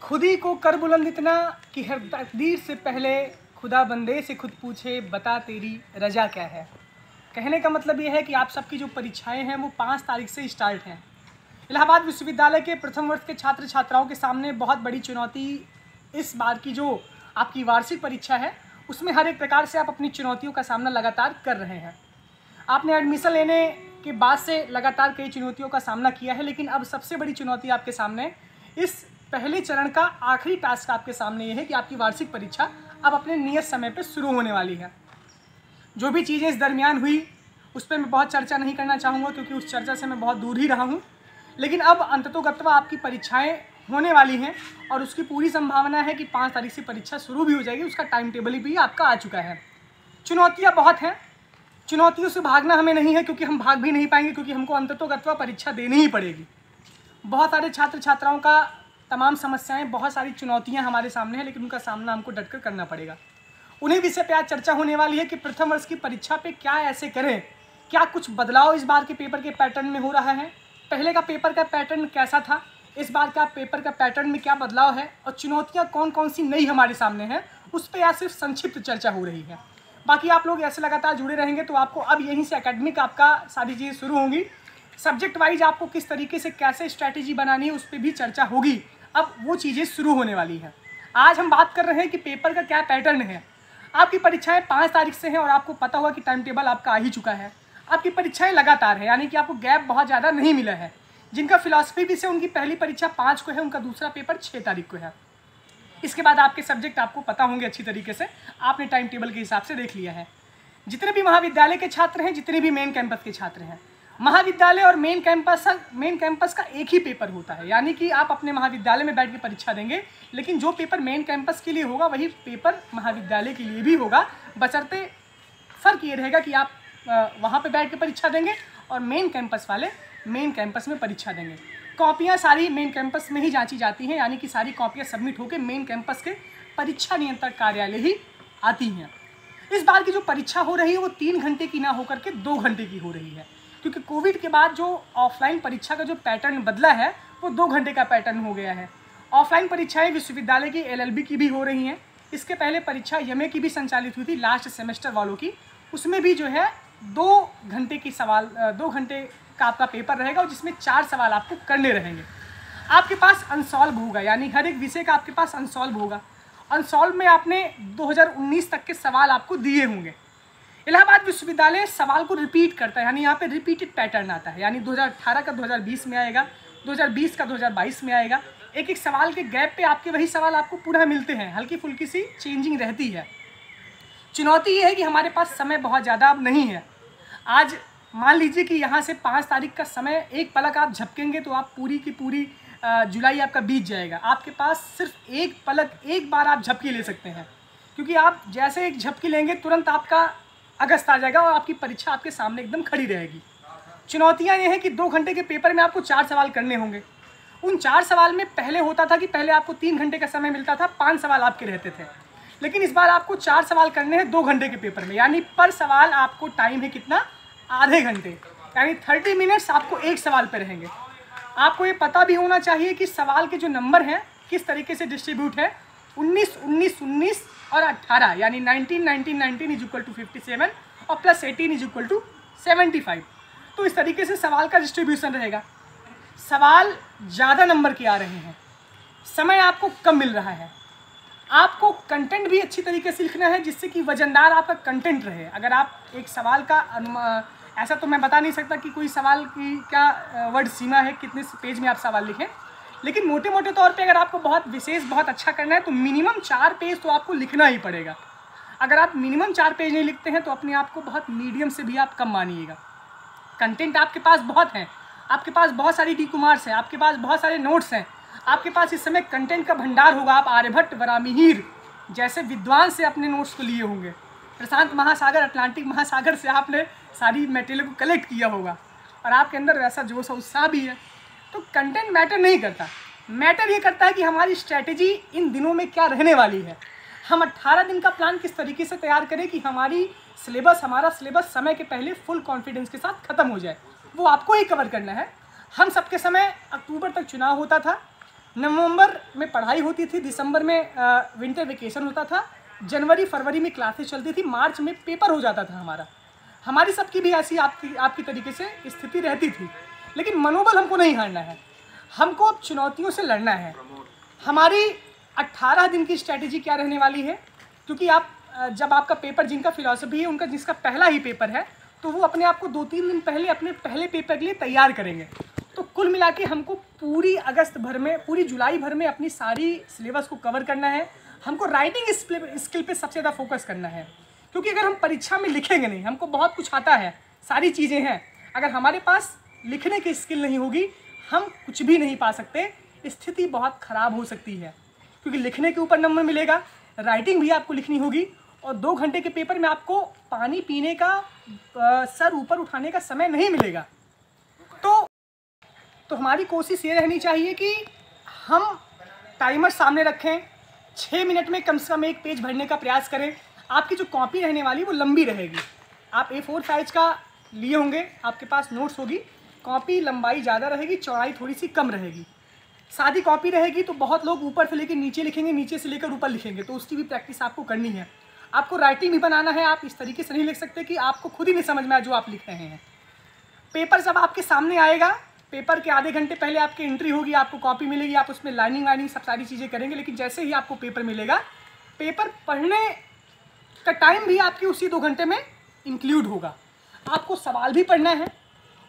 खुद ही को कर बुलंद इतना कि हर तकदीर से पहले खुदा बंदे से खुद पूछे बता तेरी रजा क्या है। कहने का मतलब ये है कि आप सबकी जो परीक्षाएं हैं वो 5 तारीख से स्टार्ट हैं। इलाहाबाद विश्वविद्यालय के प्रथम वर्ष के छात्र छात्राओं के सामने बहुत बड़ी चुनौती इस बार की जो आपकी वार्षिक परीक्षा है उसमें हर एक प्रकार से आप अपनी चुनौतियों का सामना लगातार कर रहे हैं। आपने एडमिशन लेने के बाद से लगातार कई चुनौतियों का सामना किया है, लेकिन अब सबसे बड़ी चुनौती आपके सामने इस पहले चरण का आखिरी टास्क आपके सामने ये है कि आपकी वार्षिक परीक्षा अब अपने नियत समय पर शुरू होने वाली है। जो भी चीज़ें इस दरमियान हुई उस पर मैं बहुत चर्चा नहीं करना चाहूँगा क्योंकि उस चर्चा से मैं बहुत दूर ही रहा हूँ, लेकिन अब अंततोगत्वा आपकी परीक्षाएं होने वाली हैं और उसकी पूरी संभावना है कि 5 तारीख से परीक्षा शुरू भी हो जाएगी। उसका टाइम टेबल भी आपका आ चुका है। चुनौतियाँ बहुत हैं, चुनौतियों से भागना हमें नहीं है क्योंकि हम भाग भी नहीं पाएंगे, क्योंकि हमको अंततोगत्वा परीक्षा देनी ही पड़ेगी। बहुत सारे छात्र छात्राओं का तमाम समस्याएं, बहुत सारी चुनौतियां हमारे सामने हैं, लेकिन उनका सामना हमको डटकर करना पड़ेगा। उन्हीं विषय पे आज चर्चा होने वाली है कि प्रथम वर्ष की परीक्षा पे क्या ऐसे करें, क्या कुछ बदलाव इस बार के पेपर के पैटर्न में हो रहा है, पहले का पेपर का पैटर्न कैसा था, इस बार का पेपर का पैटर्न में क्या बदलाव है और चुनौतियाँ कौन कौन सी नई हमारे सामने हैं, उस पर आज सिर्फ संक्षिप्त चर्चा हो रही है। बाकी आप लोग ऐसे लगातार जुड़े रहेंगे तो आपको अब यहीं से एकेडमिक आपका सारी चीज़ें शुरू होंगी। सब्जेक्ट वाइज आपको किस तरीके से कैसे स्ट्रैटेजी बनानी है उस पर भी चर्चा होगी। अब वो चीज़ें शुरू होने वाली हैं। आज हम बात कर रहे हैं कि पेपर का क्या पैटर्न है। आपकी परीक्षाएं 5 तारीख से हैं और आपको पता होगा कि टाइम टेबल आपका आ ही चुका है। आपकी परीक्षाएं लगातार है, यानी कि आपको गैप बहुत ज़्यादा नहीं मिला है। जिनका फिलॉसफी विषय उनकी पहली परीक्षा 5 को है, उनका दूसरा पेपर 6 तारीख को है। इसके बाद आपके सब्जेक्ट आपको पता होंगे अच्छी तरीके से, आपने टाइम टेबल के हिसाब से देख लिया है। जितने भी महाविद्यालय के छात्र हैं, जितने भी मेन कैंपस के छात्र हैं, महाविद्यालय और मेन कैंपस का एक ही पेपर होता है, यानी कि आप अपने महाविद्यालय में बैठ के परीक्षा देंगे, लेकिन जो पेपर मेन कैंपस के लिए होगा वही पेपर महाविद्यालय के लिए भी होगा। बशर्ते फ़र्क ये रहेगा कि आप वहाँ पे बैठ के परीक्षा देंगे और मेन कैंपस वाले मेन कैंपस में परीक्षा देंगे। कॉपियाँ सारी मेन कैंपस में ही जांची जाती हैं, यानी कि सारी कॉपियाँ सबमिट होकर मेन कैंपस के परीक्षा नियंत्रक कार्यालय ही आती हैं। इस बार की जो परीक्षा हो रही है वो 3 घंटे की ना होकर के 2 घंटे की हो रही है, क्योंकि कोविड के बाद जो ऑफलाइन परीक्षा का जो पैटर्न बदला है वो 2 घंटे का पैटर्न हो गया है। ऑफलाइन परीक्षाएं विश्वविद्यालय की LLB की भी हो रही हैं। इसके पहले परीक्षा MA की भी संचालित हुई थी लास्ट सेमेस्टर वालों की, उसमें भी जो है 2 घंटे की 2 घंटे का आपका पेपर रहेगा और जिसमें 4 सवाल आपको करने रहेंगे। आपके पास अनसॉल्व होगा, यानी हर एक विषय का आपके पास अनसॉल्व होगा। अनसॉल्व में आपने 2019 तक के सवाल आपको दिए होंगे। इलाहाबाद विश्वविद्यालय सवाल को रिपीट करता है, यानी यहाँ पे रिपीटेड पैटर्न आता है, यानी 2018 का 2020 में आएगा, 2020 का 2022 में आएगा। एक एक सवाल के गैप पे आपके वही सवाल आपको पुनः मिलते हैं, हल्की फुल्की सी चेंजिंग रहती है। चुनौती ये है कि हमारे पास समय बहुत ज़्यादा अब नहीं है। आज मान लीजिए कि यहाँ से 5 तारीख का समय एक पलक आप झपकेंगे तो आप पूरी की पूरी जुलाई आपका बीत जाएगा। आपके पास सिर्फ एक पलक, एक बार आप झपकी ले सकते हैं, क्योंकि आप जैसे एक झपकी लेंगे तुरंत आपका अगस्त आ जाएगा और आपकी परीक्षा आपके सामने एकदम खड़ी रहेगी। चुनौतियाँ ये हैं कि 2 घंटे के पेपर में आपको 4 सवाल करने होंगे। उन 4 सवाल में पहले होता था कि पहले आपको 3 घंटे का समय मिलता था, 5 सवाल आपके रहते थे, लेकिन इस बार आपको 4 सवाल करने हैं 2 घंटे के पेपर में, यानी पर सवाल आपको टाइम है कितना, आधे घंटे, यानी 30 मिनट्स आपको एक सवाल पे रहेंगे। आपको ये पता भी होना चाहिए कि सवाल के जो नंबर हैं किस तरीके से डिस्ट्रीब्यूट है, 19 19 19 और 18, यानी 19 19 19 इज इक्वल टू 57 और प्लस 18 इज इक्वल टू 75। तो इस तरीके से सवाल का डिस्ट्रीब्यूशन रहेगा। सवाल ज़्यादा नंबर के आ रहे हैं, समय आपको कम मिल रहा है। आपको कंटेंट भी अच्छी तरीके से लिखना है जिससे कि वजनदार आपका कंटेंट रहे। अगर आप एक सवाल का ऐसा तो मैं बता नहीं सकता कि कोई सवाल की क्या वर्ड सीमा है, कितने पेज में आप सवाल लिखें, लेकिन मोटे मोटे तौर पे अगर आपको बहुत विशेष बहुत अच्छा करना है तो मिनिमम 4 पेज तो आपको लिखना ही पड़ेगा। अगर आप मिनिमम 4 पेज नहीं लिखते हैं तो अपने आप को बहुत मीडियम से भी आप कम मानिएगा। कंटेंट आपके पास बहुत है, आपके पास बहुत सारी डीकुमार्स हैं, आपके पास बहुत सारे नोट्स हैं, आपके पास इस समय कंटेंट का भंडार होगा। आप आर्यभट्ट, वरामिहिर जैसे विद्वान से अपने नोट्स को लिए होंगे, प्रशांत महासागर, अटलांटिक महासागर से आपने सारी मटेरियल को कलेक्ट किया होगा और आपके अंदर वैसा जोश और उत्साह भी है। तो कंटेंट मैटर नहीं करता, मैटर ये करता है कि हमारी स्ट्रैटेजी इन दिनों में क्या रहने वाली है। हम 18 दिन का प्लान किस तरीके से तैयार करें कि हमारा सिलेबस समय के पहले फुल कॉन्फिडेंस के साथ ख़त्म हो जाए, वो आपको ही कवर करना है। हम सबके समय अक्टूबर तक चुनाव होता था, नवंबर में पढ़ाई होती थी, दिसंबर में विंटर वेकेशन होता था, जनवरी फरवरी में क्लासेस चलती थी, मार्च में पेपर हो जाता था हमारा। हमारी सबकी भी ऐसी आपकी तरीके से स्थिति रहती थी। लेकिन मनोबल हमको नहीं हारना है, हमको अब चुनौतियों से लड़ना है। हमारी 18 दिन की स्ट्रैटेजी क्या रहने वाली है, क्योंकि आप जब आपका पेपर, जिनका फिलॉसफी है उनका जिसका पहला ही पेपर है, तो वो अपने आप को 2-3 दिन पहले अपने पहले पेपर के लिए तैयार करेंगे। तो कुल मिला के हमको पूरी अगस्त भर में, पूरी जुलाई भर में अपनी सारी सिलेबस को कवर करना है। हमको राइटिंग स्किल पे सबसे ज़्यादा फोकस करना है, क्योंकि अगर हम परीक्षा में लिखेंगे नहीं, हमको बहुत कुछ आता है, सारी चीज़ें हैं, अगर हमारे पास लिखने की स्किल नहीं होगी हम कुछ भी नहीं पा सकते। स्थिति बहुत ख़राब हो सकती है, क्योंकि लिखने के ऊपर नंबर मिलेगा, राइटिंग भी आपको लिखनी होगी, और 2 घंटे के पेपर में आपको पानी पीने का, सर ऊपर उठाने का समय नहीं मिलेगा। तो हमारी कोशिश ये रहनी चाहिए कि हम टाइमर सामने रखें, 6 मिनट में कम से कम एक पेज भरने का प्रयास करें। आपकी जो कॉपी रहने वाली वो लंबी रहेगी, आप A4 साइज का लिए होंगे, आपके पास नोट्स होगी, कॉपी लंबाई ज़्यादा रहेगी, चौड़ाई थोड़ी सी कम रहेगी। सादी कॉपी रहेगी तो बहुत लोग ऊपर से लेकर नीचे लिखेंगे, नीचे से लेकर ऊपर लिखेंगे, तो उसकी भी प्रैक्टिस आपको करनी है। आपको राइटिंग भी बनाना है, आप इस तरीके से नहीं लिख सकते कि आपको खुद ही नहीं समझ में आए जो आप लिख रहे हैं। पेपर जब आपके सामने आएगा, पेपर के आधे घंटे पहले आपकी एंट्री होगी, आपको कॉपी मिलेगी, आप उसमें लाइनिंग वाइनिंग सब सारी चीज़ें करेंगे, लेकिन जैसे ही आपको पेपर मिलेगा, पेपर पढ़ने का टाइम भी आपकी उसी 2 घंटे में इंक्लूड होगा। आपको सवाल भी पढ़ना है,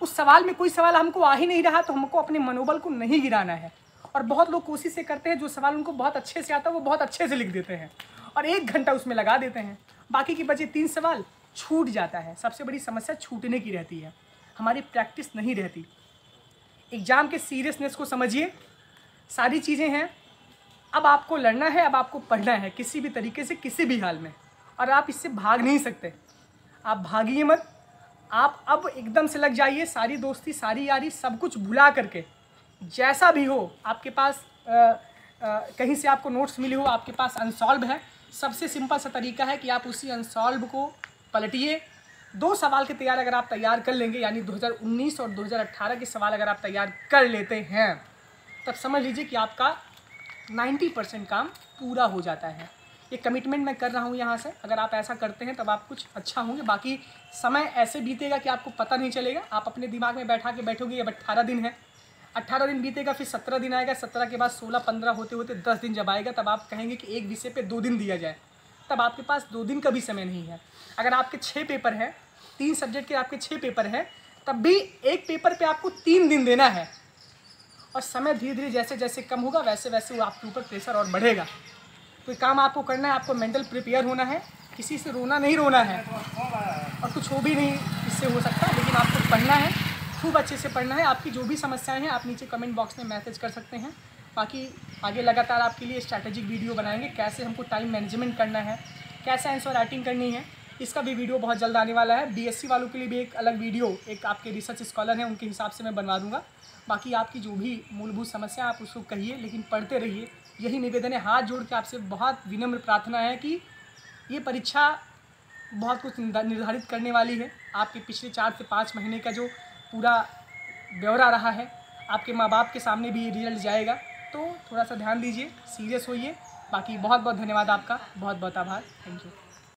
उस सवाल में कोई सवाल हमको आ ही नहीं रहा तो हमको अपने मनोबल को नहीं गिराना है। और बहुत लोग कोशिश से करते हैं, जो सवाल उनको बहुत अच्छे से आता है वो बहुत अच्छे से लिख देते हैं और 1 घंटा उसमें लगा देते हैं, बाकी के बचे 3 सवाल छूट जाता है। सबसे बड़ी समस्या छूटने की रहती है, हमारी प्रैक्टिस नहीं रहती। एग्ज़ाम के सीरियसनेस को समझिए, सारी चीज़ें हैं, अब आपको लड़ना है, अब आपको पढ़ना है किसी भी तरीके से, किसी भी हाल में, और आप इससे भाग नहीं सकते। आप भागिए मत, आप अब एकदम से लग जाइए, सारी दोस्ती सारी यारी सब कुछ भुला करके, जैसा भी हो आपके पास कहीं से आपको नोट्स मिले हो, आपके पास अनसॉल्व है, सबसे सिंपल सा तरीका है कि आप उसी अनसॉल्व को पलटिए। 2 सवाल के तैयार अगर आप तैयार कर लेंगे, यानी 2019 और 2018 के सवाल अगर आप तैयार कर लेते हैं, तब समझ लीजिए कि आपका 90% काम पूरा हो जाता है। ये कमिटमेंट मैं कर रहा हूँ यहाँ से, अगर आप ऐसा करते हैं तब आप कुछ अच्छा होंगे। बाकी समय ऐसे बीतेगा कि आपको पता नहीं चलेगा, आप अपने दिमाग में बैठा के बैठोगे अब 18 दिन है, 18 दिन बीतेगा, फिर 17 दिन आएगा, 17 के बाद 16-15 होते होते 10 दिन जब आएगा, तब आप कहेंगे कि एक विषय पे 2 दिन दिया जाए, तब आपके पास 2 दिन का भी समय नहीं है। अगर आपके 6 पेपर हैं, 3 सब्जेक्ट के आपके 6 पेपर हैं, तब भी एक पेपर पे आपको 3 दिन देना है, और समय धीरे धीरे जैसे जैसे कम होगा वैसे वैसे वो आपके ऊपर प्रेशर और बढ़ेगा। कोई काम आपको करना है, आपको मेंटल प्रिपेयर होना है, किसी से रोना नहीं रोना है, और कुछ हो भी नहीं इससे हो सकता, लेकिन आपको पढ़ना है, खूब अच्छे से पढ़ना है। आपकी जो भी समस्याएं हैं आप नीचे कमेंट बॉक्स में मैसेज कर सकते हैं। बाकी आगे लगातार आपके लिए स्ट्रैटेजिक वीडियो बनाएंगे, कैसे हमको टाइम मैनेजमेंट करना है, कैसे आंसर राइटिंग करनी है, इसका भी वीडियो बहुत जल्द आने वाला है। बीएससी वालों के लिए भी एक अलग वीडियो, एक आपके रिसर्च स्कॉलर हैं उनके हिसाब से मैं बनवा दूंगा। बाकी आपकी जो भी मूलभूत समस्या आप उसको कहिए, लेकिन पढ़ते रहिए, यही निवेदन है। हाथ जोड़ के आपसे बहुत विनम्र प्रार्थना है कि ये परीक्षा बहुत कुछ निर्धारित करने वाली है। आपके पिछले 4 से 5 महीने का जो पूरा ब्यौरा रहा है, आपके माँ बाप के सामने भी ये रिजल्ट जाएगा, तो थोड़ा सा ध्यान दीजिए, सीरियस होइए। बाकी बहुत बहुत धन्यवाद आपका, बहुत बहुत आभार, थैंक यू।